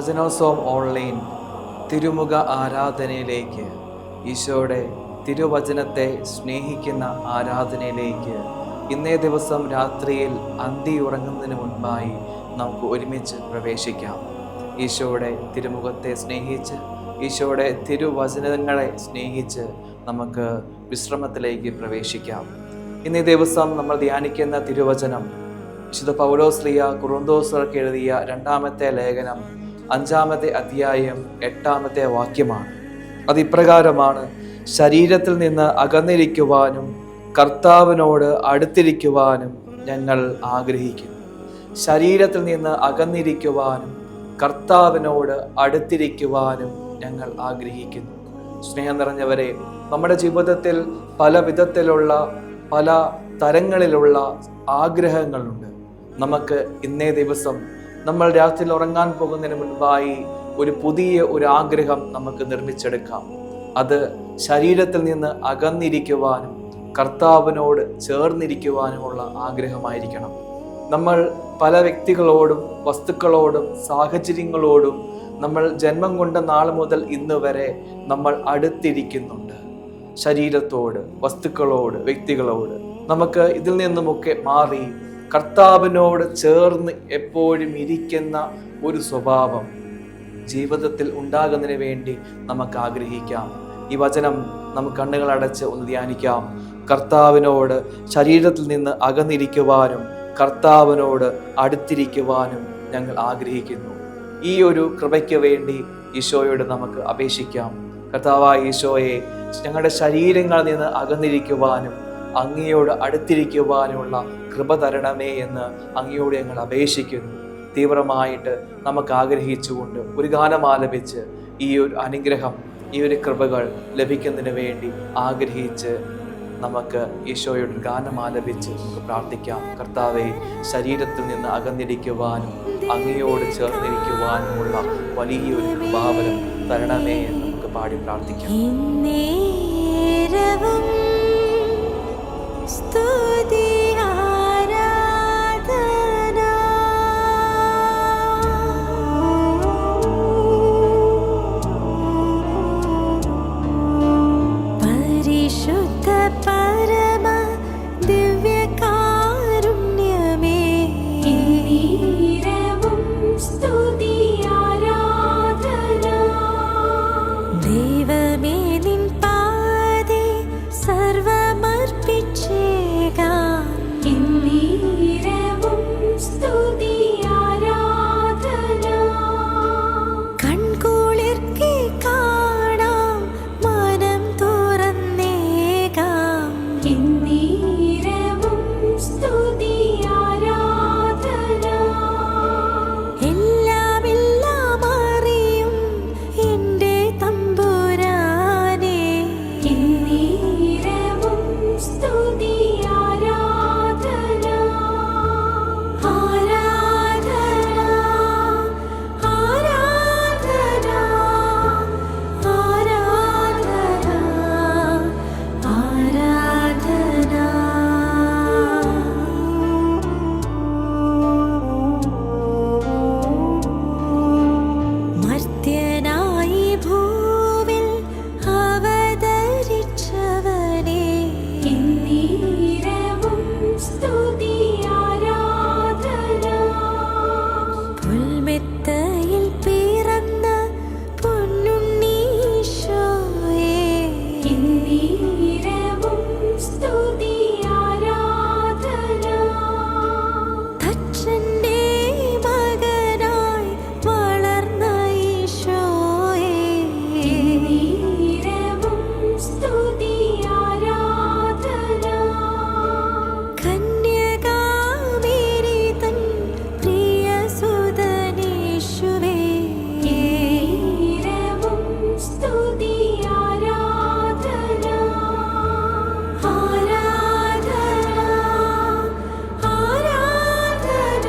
വചനോത്സവം online തിരുമുഖ ആരാധനയിലേക്ക്, ഈശോയുടെ തിരുവചനത്തെ സ്നേഹിക്കുന്ന ആരാധനയിലേക്ക് ഇന്നേ ദിവസം രാത്രിയിൽ അന്തിയുറങ്ങുന്നതിന് മുൻപായി നമുക്ക് ഒരുമിച്ച് പ്രവേശിക്കാം. ഈശോയുടെ തിരുമുഖത്തെ സ്നേഹിച്ച്, ഈശോയുടെ തിരുവചനങ്ങളെ സ്നേഹിച്ച് നമുക്ക് വിശ്രമത്തിലേക്ക് പ്രവേശിക്കാം. ഇന്നേ ദിവസം നമ്മൾ ധ്യാനിക്കുന്ന തിരുവചനം വിശുദ്ധ പൗലോസ്ലീഹ കൊറിന്തോസ്യർക്ക് എഴുതിയ 2-ാമത്തെ ലേഖനം 5-ാമത്തെ അധ്യായം 8-ാമത്തെ വാക്യമാണ്. അത് ഇപ്രകാരമാണ്: ശരീരത്തിൽ നിന്ന് അകന്നിരിക്കുവാനും കർത്താവിനോട് അടുത്തിരിക്കുവാനും ഞങ്ങൾ ആഗ്രഹിക്കുന്നു. ശരീരത്തിൽ നിന്ന് അകന്നിരിക്കുവാനും കർത്താവിനോട് അടുത്തിരിക്കുവാനും ഞങ്ങൾ ആഗ്രഹിക്കുന്നു. സ്നേഹം നിറഞ്ഞവരെ, നമ്മുടെ ജീവിതത്തിൽ പല വിധത്തിലുള്ള പല തരങ്ങളിലുള്ള ആഗ്രഹങ്ങളുണ്ട്. നമുക്ക് ഇന്നേ ദിവസം നമ്മൾ രാത്രിയിൽ ഉറങ്ങാൻ പോകുന്നതിന് മുൻപായി ഒരു പുതിയ ആഗ്രഹം നമുക്ക് നിർമ്മിച്ചെടുക്കാം. അത് ശരീരത്തിൽ നിന്ന് അകന്നിരിക്കുവാനും കർത്താവിനോട് ചേർന്നിരിക്കുവാനുമുള്ള ആഗ്രഹമായിരിക്കണം. നമ്മൾ പല വ്യക്തികളോടും വസ്തുക്കളോടും സാഹചര്യങ്ങളോടും നമ്മൾ ജന്മം കൊണ്ട നാൾ മുതൽ ഇന്ന് വരെ നമ്മൾ അടുത്തിരിക്കുന്നുണ്ട്. ശരീരത്തോട്, വസ്തുക്കളോട്, വ്യക്തികളോട്. നമുക്ക് ഇതിൽ നിന്നുമൊക്കെ മാറി കർത്താവിനോട് ചേർന്ന് എപ്പോഴും ഇരിക്കുന്ന ഒരു സ്വഭാവം ജീവിതത്തിൽ ഉണ്ടാകുന്നതിന് വേണ്ടി നമുക്ക് ആഗ്രഹിക്കാം. ഈ വചനം നമുക്ക് കണ്ണുകൾ അടച്ച് ഒന്ന് ധ്യാനിക്കാം. കർത്താവിനോട് ശരീരത്തിൽ നിന്ന് അകന്നിരിക്കുവാനും കർത്താവിനോട് അടുത്തിരിക്കുവാനും ഞങ്ങൾ ആഗ്രഹിക്കുന്നു. ഈ ഒരു കൃപയ്ക്ക് വേണ്ടി ഈശോയോട് നമുക്ക് അപേക്ഷിക്കാം. കർത്താവായ ഈശോയെ, ഞങ്ങളുടെ ശരീരങ്ങളിൽ നിന്ന് അകന്നിരിക്കുവാനും അങ്ങയോട് അടുത്തിരിക്കുവാനുള്ള കൃപ തരണമേ എന്ന് അങ്ങയോട് ഞങ്ങൾ അപേക്ഷിക്കുന്നു. തീവ്രമായിട്ട് നമുക്ക് ആഗ്രഹിച്ചുകൊണ്ട് ഒരു ഗാനം ആലപിച്ച് ഈ ഒരു അനുഗ്രഹം, ഈ ഒരു കൃപകൾ ലഭിക്കുന്നതിന് വേണ്ടി ആഗ്രഹിച്ച് നമുക്ക് ഈശോയുടെ ഗാനം ആലപിച്ച് നമുക്ക് പ്രാർത്ഥിക്കാം. കർത്താവെ, ശരീരത്തിൽ നിന്ന് അകന്നിരിക്കുവാനും അങ്ങയോട് ചേർന്നിരിക്കുവാനുമുള്ള വലിയൊരു കൃപാവരം തരണമേ എന്ന് നമുക്ക് പാടി പ്രാർത്ഥിക്കാം. സ്തുതി ആരാധന പരിശുദ്ധ പരമ ദിവ്യകാരുണ്യമേ, നീരവും സ്തുതി ആരാധന. ദൈവമേ, നിൻ പാദേ സർവമർപ്പിച്ചേകാം. നീരവും സ്തുതി ആരാധന. കൺകുളിർക്കെ കാണാം, മനം തുറന്നേകാം. നീരവും സ്തുതി ആരാധന. എല്ലാം എല്ലാം അറിയും എൻ്റെ തമ്പുരാനേ, നീരവും സ്തുതി ആരാധന. ആരാധന ആരാധന ആരാധന ആരാധന. മർത്യനായി ഭൂവിൽ അവതരിച്ചവനേ, നീരവും സ്തുതി ആരാധന. പുൽമെത്തയിൽ പിറന്ന പൊന്നുണ്ണീശോയേ, നീരവും സ്തുതി ആരാധന. തച്ചന്റെ മകനായി വളർന്ന ഈശോയേ, നീരവും സ്തുതി ആരാധന. കന്യകാമേരി തൻ പ്രിയസുതനേശുവേ, നീരവും സ്തുതി ആരാധന. ആരാധന ആരാധന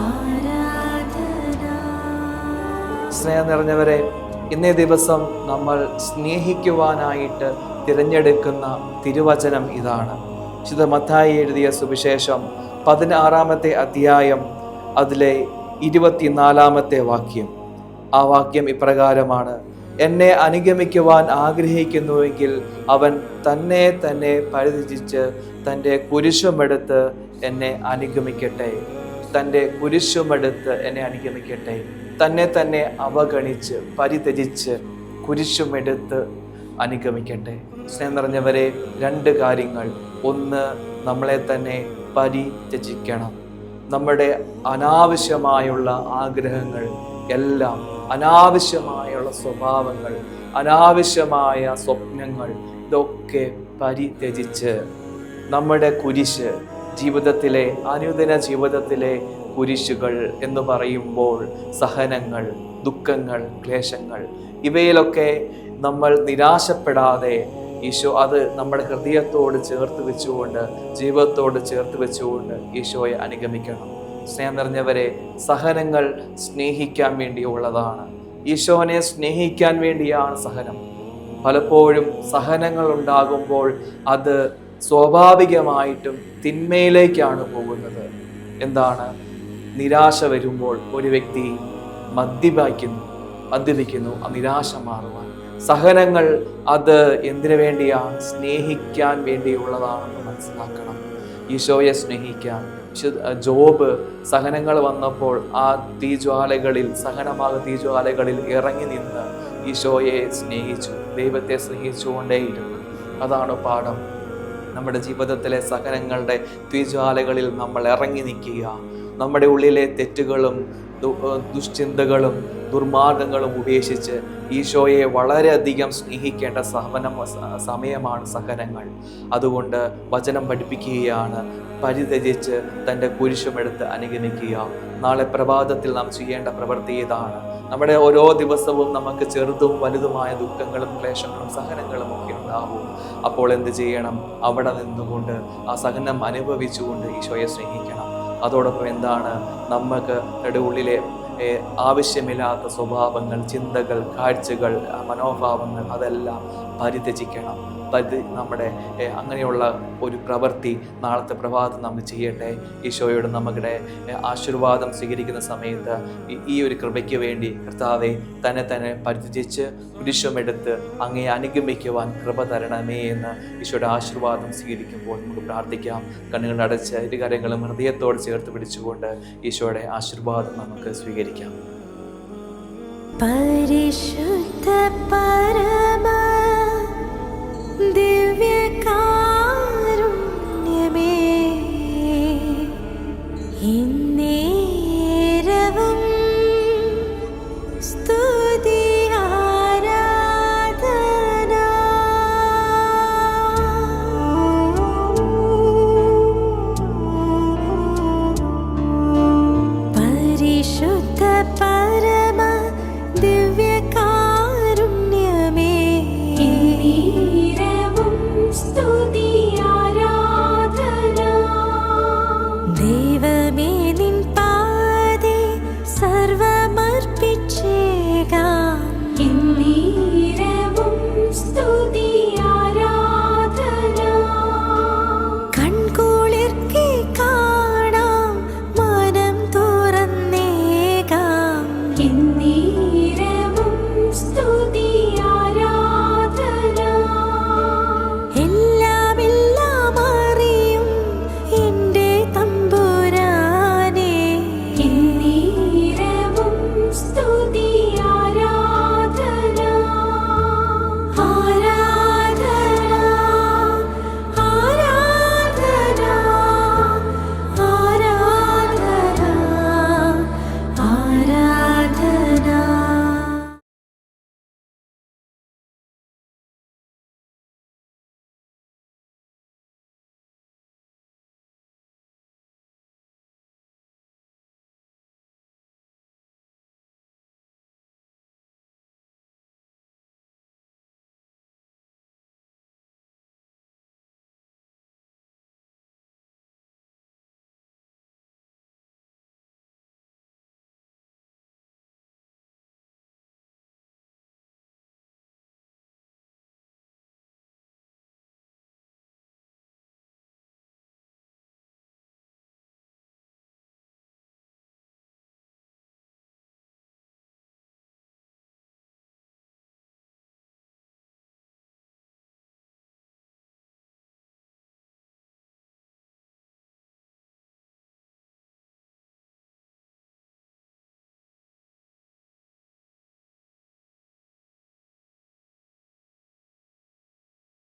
ആരാധന. സ്നേഹം നിറഞ്ഞവരെ, ഇന്നേ ദിവസം നമ്മൾ സ്നേഹിക്കുവാനായിട്ട് തിരഞ്ഞെടുക്കുന്ന തിരുവചനം ഇതാണ്. വിശുദ്ധ മത്തായി എഴുതിയ സുവിശേഷം 16-ാമത്തെ അധ്യായം അതിലെ 24-ാമത്തെ വാക്യം. ആ വാക്യം ഇപ്രകാരമാണ്: എന്നെ അനുഗമിക്കുവാൻ ആഗ്രഹിക്കുന്നുവെങ്കിൽ അവൻ തന്നെ പരിത്യജിച്ച് തൻ്റെ കുരിശുമെടുത്ത് എന്നെ അനുഗമിക്കട്ടെ. തൻ്റെ കുരിശുമെടുത്ത് എന്നെ അനുഗമിക്കട്ടെ. തന്നെ അവഗണിച്ച് പരിത്യജിച്ച് കുരിശുമെടുത്ത് അനുഗമിക്കട്ടെ. സ്നേഹം നിറഞ്ഞവരെ, 2 കാര്യങ്ങൾ. ഒന്ന്, നമ്മളെ തന്നെ പരിത്യജിക്കണം. നമ്മുടെ അനാവശ്യമായുള്ള ആഗ്രഹങ്ങൾ എല്ലാം, അനാവശ്യമായുള്ള സ്വഭാവങ്ങൾ, അനാവശ്യമായ സ്വപ്നങ്ങൾ, ഇതൊക്കെ പരിത്യജിച്ച് നമ്മുടെ കുരിശ്, ജീവിതത്തിലെ അനുദിന ജീവിതത്തിലെ കുരിശുകൾ എന്ന് പറയുമ്പോൾ സഹനങ്ങൾ, ദുഃഖങ്ങൾ, ക്ലേശങ്ങൾ, ഇവയിലൊക്കെ നമ്മൾ നിരാശപ്പെടാതെ ഈശോ അത് നമ്മുടെ ഹൃദയത്തോട് ചേർത്ത് വെച്ചുകൊണ്ട്, ജീവിതത്തോട് ചേർത്ത് വെച്ചുകൊണ്ട് ഈശോയെ അനുഗമിക്കണം. സ്നേഹം നിറഞ്ഞവരെ, സഹനങ്ങൾ സ്നേഹിക്കാൻ വേണ്ടിയുള്ളതാണ്. ഈശോനെ സ്നേഹിക്കാൻ വേണ്ടിയാണ് സഹനം. പലപ്പോഴും സഹനങ്ങൾ ഉണ്ടാകുമ്പോൾ അത് സ്വാഭാവികമായിട്ടും തിന്മയിലേക്കാണ് പോകുന്നത്. എന്താണ്? നിരാശ വരുമ്പോൾ ഒരു വ്യക്തി മദ്യപിക്കുന്നു ആ നിരാശ മാറുവാൻ. സഹനങ്ങൾ അത് എന്തിനു വേണ്ടിയാണ്? സ്നേഹിക്കാൻ വേണ്ടിയുള്ളതാണെന്ന് മനസ്സിലാക്കണം. ഈശോയെ സ്നേഹിക്കാൻ. ജോബ് സഹനങ്ങൾ വന്നപ്പോൾ ആ തീജ്വാലകളിൽ, സഹനമാകുന്ന തീജ്വാലകളിൽ ഇറങ്ങി നിന്ന് ഈശോയെ സ്നേഹിച്ചു, ദൈവത്തെ സ്നേഹിച്ചുകൊണ്ടേയിരുന്നു. അതാണ് പാഠം. നമ്മുടെ ജീവിതത്തിലെ സഹനങ്ങളുടെ തീജ്വാലകളിൽ നമ്മൾ ഇറങ്ങി നിൽക്കുക. നമ്മുടെ ഉള്ളിലെ തെറ്റുകളും ദുശ്ചിന്തകളും ദുർമാർഗങ്ങളും ഉപേക്ഷിച്ച് ഈശോയെ വളരെയധികം സ്നേഹിക്കേണ്ട സമയമാണ് സഹനങ്ങൾ. അതുകൊണ്ട് വചനം പഠിപ്പിക്കുകയാണ്, പരിത്യജിച്ച് തൻ്റെ കുരിശുമെടുത്ത് അനുഗമിക്കുക. നാളെ പ്രഭാതത്തിൽ നാം ചെയ്യേണ്ട പ്രവൃത്തി ഇതാണ്. നമ്മുടെ ഓരോ ദിവസവും നമുക്ക് ചെറുതും വലുതുമായ ദുഃഖങ്ങളും ക്ലേശങ്ങളും സഹനങ്ങളും ഒക്കെ ഉണ്ടാവും. അപ്പോൾ എന്ത് ചെയ്യണം? അവിടെ നിന്നുകൊണ്ട് ആ സഹനം അനുഭവിച്ചുകൊണ്ട് ഈശോയെ സ്നേഹിക്കണം. അതോടൊപ്പം എന്താണ്? നമ്മുടെ ഉള്ളിലെ ആവശ്യമില്ലാത്ത സ്വഭാവങ്ങൾ, ചിന്തകൾ, കാഴ്ചകൾ, മനോഭാവങ്ങൾ അതെല്ലാം പരിത്യജിക്കണം. നമ്മുടെ അങ്ങനെയുള്ള ഒരു പ്രവൃത്തി നാളത്തെ പ്രഭാതം നമ്മൾ ചെയ്യട്ടെ. ഈശോയോട് നമ്മുടെ ആശീർവാദം സ്വീകരിക്കുന്ന സമയത്ത് ഈ ഒരു കൃപയ്ക്ക് വേണ്ടി കർത്താവെ തന്നെ പരിത്യജിച്ച് കുരിശുമെടുത്ത് അങ്ങയെ അനുഗമിക്കുവാൻ കൃപ തരണമേ എന്ന് ഈശോയുടെ ആശീർവാദം സ്വീകരിക്കുമ്പോൾ നമുക്ക് പ്രാർത്ഥിക്കാം. കണ്ണുകൾ അടച്ച് ഇരുകരങ്ങളും ഹൃദയത്തോട് ചേർത്ത് പിടിച്ചുകൊണ്ട് ഈശോയുടെ ആശീർവാദം നമുക്ക് സ്വീകരിക്കാം. പരിശുദ്ധ